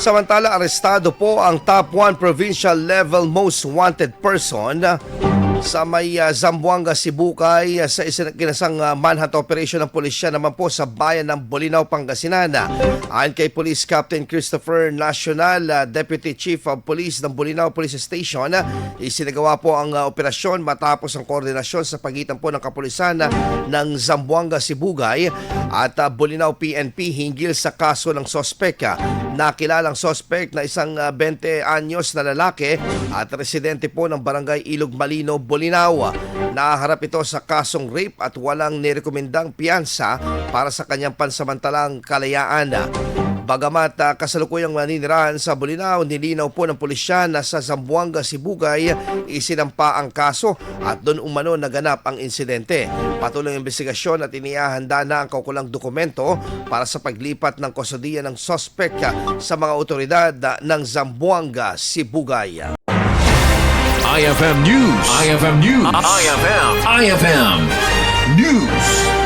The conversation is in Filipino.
Samantala, arestado po ang top 1 provincial level most wanted person sa may Zamboanga, Sibukay sa kinasang manhunt operation ng pulisya naman po sa bayan ng Bolinao, Pangasinan. Ayon kay Police Captain Christopher Nacional, Deputy Chief of Police ng Bolinao Police Station, isinagawa po ang operasyon matapos ang koordinasyon sa pagitan po ng kapulisan ng Zamboanga, Sibugay at Bolinao PNP hinggil sa kaso ng sospek. Nakilalang sospek na isang 20 anyos na lalaki at residente po ng barangay Ilog Malino, Bolinao. Naharap ito sa kasong rape at walang nirekomendang piyansa para sa kanyang pansamantalang kalayaan. Bagamat kasalukuyang naninirahan sa Bolinao, nilinaw po ng pulisya na sa Zamboanga, Sibugay isinampa ang kaso at doon umano naganap ang insidente. Patuloy ang investigasyon at inihahanda na ang kaukulang dokumento para sa paglipat ng kustodiya ng sospek sa mga otoridad ng Zamboanga, Sibugay. IFM News. IFM News. IFM News.